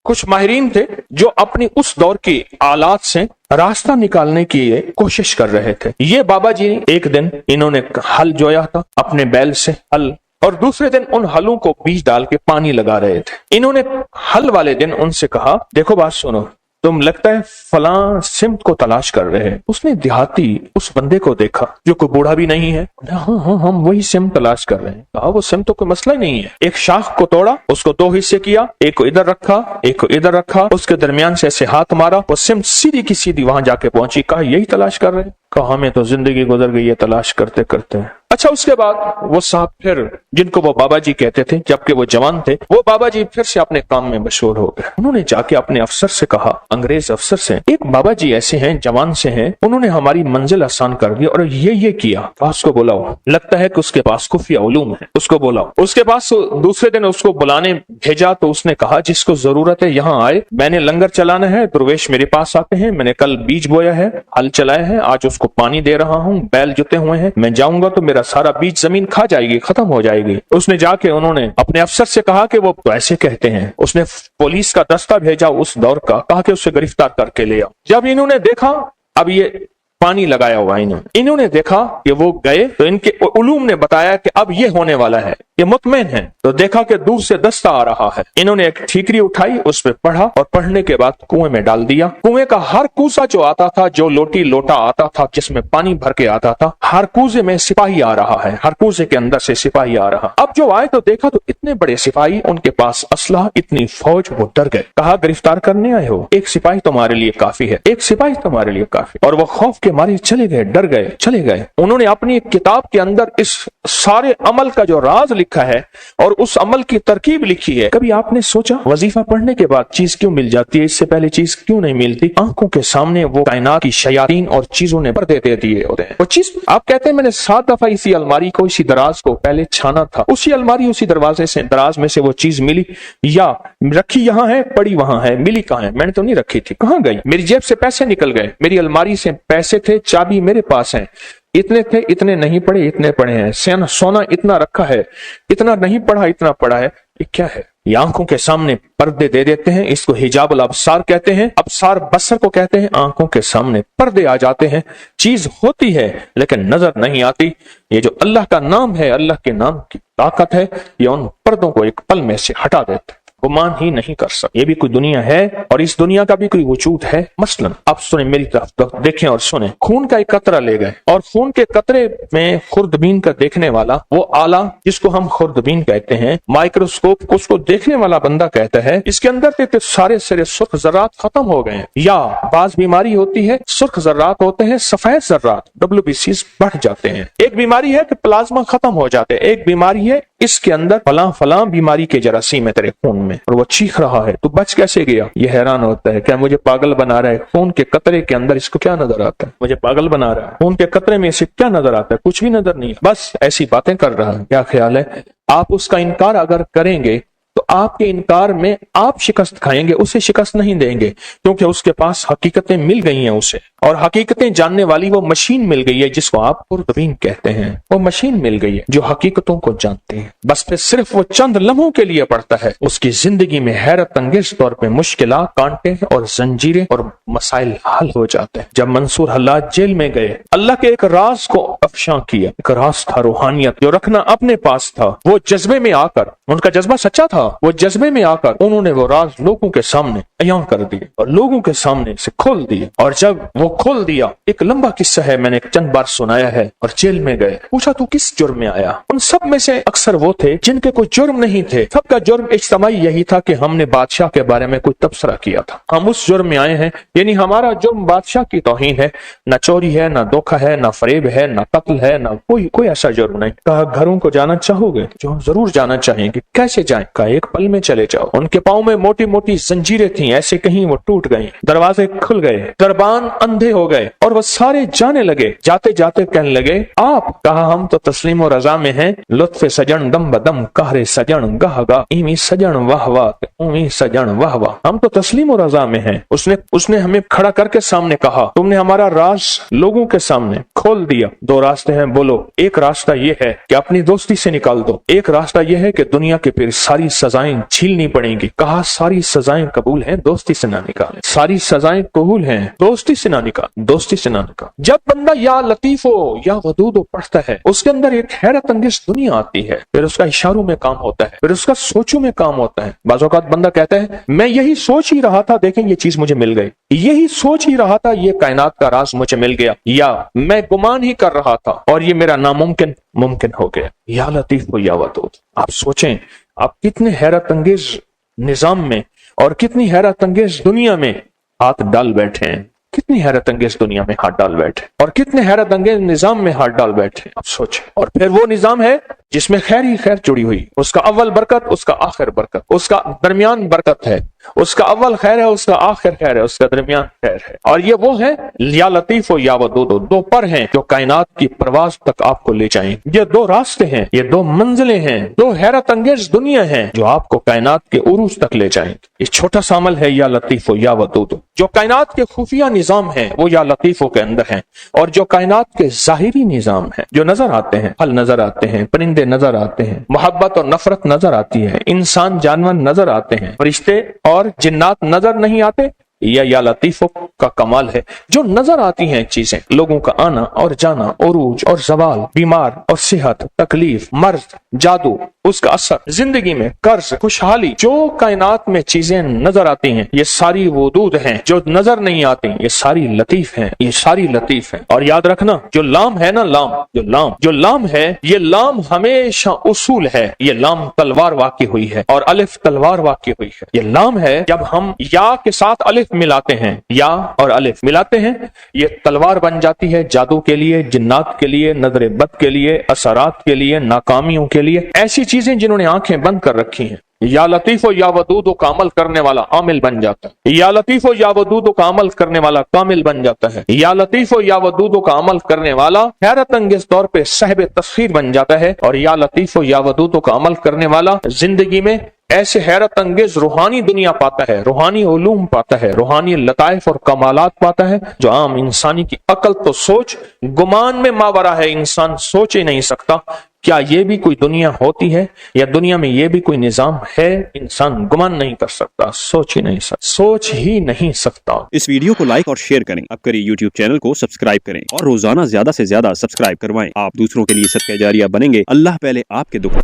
कुछ माहिरीन थे जो अपनी उस दौर की आलात से रास्ता निकालने की कोशिश कर रहे थे। ये बाबा जी एक दिन इन्होंने हल जोया था अपने बैल से हल, और दूसरे दिन उन हलों को बीज डाल के पानी लगा रहे थे। इन्होंने हल वाले दिन उनसे कहा, देखो बात सुनो, तुम लगता है फलां सिमत को तलाश कर रहे हैं। उसने देहाती उस बंदे को देखा जो कोई बूढ़ा भी नहीं है। हाँ, हम वही सिमत तलाश कर रहे हैं। कहा, वो सिमत तो कोई मसला ही नहीं है। एक शाख को तोड़ा, उसको 2 हिस्से किया, एक को इधर रखा, एक को इधर रखा, उसके दरमियान से ऐसे हाथ मारा, वो सिमत सीधी की सीधी वहां जाके पहुंची। कहा, यही तलाश कर रहे हैं? कहा, हमें तो जिंदगी गुजर गई है तलाश करते करते। अच्छा, उसके बाद वो साहब फिर, जिनको वो बाबा जी कहते थे जबकि वो जवान थे, वो बाबा जी फिर से अपने काम में मशहूर हो गए। उन्होंने जाके अपने अफसर से कहा, अंग्रेज अफसर से, एक बाबा जी ऐसे हैं, जवान से हैं, उन्होंने हमारी मंजिल आसान कर दी और ये किया। उसको बुलाओ, लगता है कि उसके पास खुफिया उलूम है, उसको बुलाओ। उसके पास दूसरे दिन उसको बुलाने भेजा तो उसने कहा, जिसको जरूरत है यहाँ आए, मैंने लंगर चलाना है, दुर्वेश मेरे पास आते हैं, मैंने कल बीज बोया है, हल चलाया है, आज उसको पानी दे रहा हूँ, बैल जुते हुए हैं, मैं जाऊंगा तो मेरा सारा बीज जमीन खा जाएगी, खत्म हो जाएगी। उसने जाके उन्होंने अपने अफसर से कहा कि वो तो ऐसे कहते हैं। उसने पुलिस का दस्ता भेजा उस दौर का, कहा कि उसे गिरफ्तार करके ले आओ। जब इन्होंने देखा, अब ये पानी लगाया हुआ इन्होंने देखा कि वो गए तो इनके उलूम ने बताया कि अब ये होने वाला है, ये मुतमईन है। तो देखा कि दूर से दस्ता आ रहा है। इन्होंने एक ठीकरी उठाई, उस पर पढ़ा और पढ़ने के बाद कुएं में डाल दिया। कुएं का हर कूसा जो आता था, जो लोटी लोटा आता था जिसमें पानी भर के आता था, हर कूजे में सिपाही आ रहा है, हर कूजे के अंदर से सिपाही आ रहा। अब जो आए तो देखा तो इतने बड़े सिपाही, उनके पास असलहा, इतनी फौज, वो डर गए। कहा, गिरफ्तार करने आए हो? एक सिपाही तुम्हारे लिए काफी है, एक सिपाही तुम्हारे लिए काफी। और वो खौफ के मारे चले गए, डर गए, चले गए। उन्होंने अपनी एक किताब के अंदर इस सारे अमल का जो राज लिखा है और उस अमल की तरकीब लिखी है। कभी आपने सोचा वजीफा पढ़ने के बाद चीज क्यों मिल जाती है, इससे पहले चीज क्यों नहीं मिलती? आंखों के सामने वो कायनात की शयातीन और चीजों ने पर्दे दे दिए होते हैं। वो चीज आप कहते हैं, मैंने 7 दफा इसी अलमारी को, इसी दराज को पहले छाना था, उसी अलमारी, उसी दरवाजे से, दराज में से वो चीज मिली, या रखी यहाँ है, पड़ी वहां है, मिली कहाँ है? मैंने तो नहीं रखी थी, कहाँ गई? मेरी जेब से पैसे निकल गए, मेरी अलमारी से पैसे थे, चाबी मेरे पास है, इतने थे, इतने नहीं पड़े, इतने पड़े हैं, सोना इतना रखा है, इतना नहीं पड़ा, इतना पड़ा है। ये क्या है? ये आंखों के सामने पर्दे दे देते हैं। इसको हिजाबुल अब्सार कहते हैं, अब्सार बसर को कहते हैं। आंखों के सामने पर्दे आ जाते हैं, चीज होती है लेकिन नजर नहीं आती। ये जो अल्लाह का नाम है, अल्लाह के नाम की ताकत है, ये उन पर्दों को एक पल में से हटा देता है, गुमान ही नहीं कर सकते। ये भी कोई दुनिया है और इस दुनिया का भी कोई वजूद है। मसलन आप सुने, मेरी तरफ तो देखें और सुने। खून का एक कतरा ले गए और खून के कतरे में खुर्दबीन का देखने वाला, वो आला जिसको हम खुर्दबीन कहते हैं, माइक्रोस्कोप को उसको देखने वाला बंदा कहता है, इसके अंदर के सारे सुर्ख जर्रात खत्म हो गए हैं। या बाज बीमारी होती है, सुर्ख जर्रात होते हैं, सफेद जर्रात WBCs बढ़ जाते हैं। एक बीमारी है कि प्लाज्मा खत्म हो जाते हैं। एक बीमारी है इसके अंदर फलां बीमारी के जरासीम है तेरे खून में, और वो चीख रहा है, तू बच कैसे गया? ये हैरान होता है, क्या मुझे पागल बना रहा है? खून के कतरे के अंदर इसको क्या नजर आता है? मुझे पागल बना रहा है। खून के कतरे में इसे क्या नजर आता है? कुछ भी नजर नहीं, बस ऐसी बातें कर रहा है। क्या ख्याल है? आप उसका इनकार अगर करेंगे तो आपके इनकार में आप शिकस्त खाएंगे, उसे शिकस्त नहीं देंगे, क्योंकि उसके पास हकीकतें मिल गई हैं उसे, और हकीकतें जानने वाली वो मशीन मिल गई है जिसको आप खुर्दबीन कहते हैं। वो मशीन मिल गई है जो हकीकतों को जानते हैं। बस फिर सिर्फ वो चंद लम्हों के लिए पड़ता है, उसकी जिंदगी में हैरत अंगेज तौर पे मुश्किलात, कांटे और जंजीरें और मसाइल हल हो जाते हैं। जब मंसूर हल्लाज जेल में गए, अल्लाह के एक राज को अफशां किया। एक राज था, रूहानियत, जो रखना अपने पास था। वो जज्बे में आकर, उनका जज्बा सच्चा था, वो जज्बे में आकर उन्होंने वो राज लोगों के सामने अयां कर दिए और लोगों के सामने से खोल दिए। और जब वो खोल दिया, एक लंबा किस्सा है, मैंने चंद बार सुनाया है। और जेल में गए, पूछा तू किस जुर्म में आया? उन सब में से अक्सर वो थे जिनके कोई जुर्म नहीं थे। सबका जुर्म इज्तिमाई यही था कि हमने बादशाह के बारे में कोई तबसरा किया था, हम उस जुर्म में आए हैं। यानी हमारा जुर्म बादशाह की तौहीन है, न चोरी है, न धोखा है, न फरेब है, न कत्ल है, न कोई ऐसा जुर्म नहीं। कहा घरों को जाना चाहोगे? जो हम जरूर जाना चाहेंगे। कैसे जाएं? कहा एक पल में चले जाओ। उनके पाँव में मोटी मोटी जंजीरें थी, कहीं ऐसे कहीं वो टूट गए, दरवाजे खुल गए, दरबान अंधे हो गए और वो सारे जाने लगे। जाते जाते कहने लगे, आप कहा हम तो तस्लीम और रजा में हैं, लुत्फ सजन दम बदम कहरे सजन गह गा इमी सजन वाह वाह उमी सजन वाह वाह। हम तो तस्लीम और रजा में हैं। उसने हमें खड़ा करके सामने कहा, तुमने हमारा राज लोगों के सामने खोल दिया। दो रास्ते हैं, बोलो। एक रास्ता ये है कि अपनी दोस्ती से निकाल दो, एक रास्ता ये है कि दुनिया के फिर सारी सजाएं झीलनी पड़ेंगी। कहा सारी सजाएं कबूल हैं, दोस्ती से ना निकाले। सारी सजाएं कबूल हैं, दोस्ती से ना निकाल, दोस्ती से ना निकाल। जब बंदा या लतीफो या वदूदो पढ़ता है, उसके अंदर एक हैरत अंगेज दुनिया आती है, फिर उसका इशारों में काम होता है, फिर उसका सोचों में काम होता है। बाज़ औक़ात बंदा कहता है, मैं यही सोच ही रहा था, देखें ये चीज मुझे मिल गई, यही सोच ही रहा था, ये कायनात का राज मुझे मिल गया, या मैं गुमान ही कर रहा था और ये मेरा नामुमकिन मुमकिन हो गया। या लतीफ या वदूद। आप सोचें, आप कितने हैरत अंगेज निजाम में और कितनी हैरत अंगेज दुनिया में हाथ डाल बैठे हैं, कितनी हैरत अंगेज दुनिया में हाथ डाल बैठे और कितने हैरत अंगेज निजाम में हाथ डाल बैठे। आप सोचें। और फिर वो निजाम है जिसमें खैर ही खैर जुड़ी हुई, उसका अव्वल बरकत, उसका आखिर बरकत, उसका दरमियान बरकत है, उसका अव्वल खैर है, उसका आखिर खैर है, उसका दरमियान खैर है। और ये वो है या लतीफ या वदूद, दो पर हैं जो कायनात की परवाज तक आपको ले जाएंगे। ये दो रास्ते हैं, ये दो मंजिलें हैं, दो हैरत अंगेज दुनिया हैं जो आपको कायनात के उरूज तक ले जाएंगे। ये छोटा सा अमल है या लतीफ या वदूद। जो कायनात के खुफिया निजाम है वो या लतीफों के अंदर है, और जो कायनात के जाहिरी निजाम है, जो नजर आते हैं, फल नजर आते हैं, परिंदे नजर आते हैं, मोहब्बत और नफरत नजर आती है, इंसान जानवर नजर आते हैं, फरिश्ते और जिन्नात नजर नहीं आते, या लतीफों का कमाल है। जो नजर आती हैं चीजें, लोगों का आना और जाना, उरूज और जवाल, बीमार और सेहत, तकलीफ, मर्ज, जादू, उसका असर, जिंदगी में कर्ज, खुशहाली, जो कायनात में चीजें नजर आती हैं ये सारी वदूद हैं। जो नजर नहीं आती ये सारी लतीफ हैं, ये सारी लतीफ हैं। और याद रखना, जो लाम है ना, जो लाम है, ये लाम हमेशा उसूल है। ये लाम तलवार वाक़ई हुई है और अलिफ तलवार वाक़ई हुई है। ये लाम है, जब हम या के साथ अलिफ मिलाते हैं, या और अलिफ मिलाते हैं, ये तलवार बन जाती है जादू के लिए, जिन्नात के लिए, नजर बद के लिए, असरात के लिए, नाकामियों के लिए, ऐसी चीजें जिन्होंने आंखें बंद कर रखी हैं। या लतीफो या वदूदो का अमल करने वाला आमिल बन जाता है। या लतीफो या वदूदो का अमल करने वाला कामिल बन जाता है। या लतीफो या वदूदो का अमल करने वाला हैरत अंगेज तौर पे साहिब तस्खीर बन जाता है। और या लतीफो या वदूदो का अमल करने वाला जिंदगी में ऐसे हैरत अंगेज रूहानी दुनिया पाता है, रूहानी उलूम पाता है, रूहानी लताइफ और कमालात पाता है, जो आम इंसानी की अकल तो सोच गुमान में मावरा है। इंसान सोच ही नहीं सकता क्या ये भी कोई दुनिया होती है, या दुनिया में ये भी कोई निजाम है। इंसान गुमान नहीं कर सकता, सोच ही नहीं सकता। इस वीडियो को लाइक और शेयर करें, अब करिए यूट्यूब चैनल को सब्सक्राइब करें और रोजाना ज्यादा से ज्यादा सब्सक्राइब करवाएं। आप दूसरों के लिए सदका जारिया बनेंगे। अल्लाह पहले आपके दुख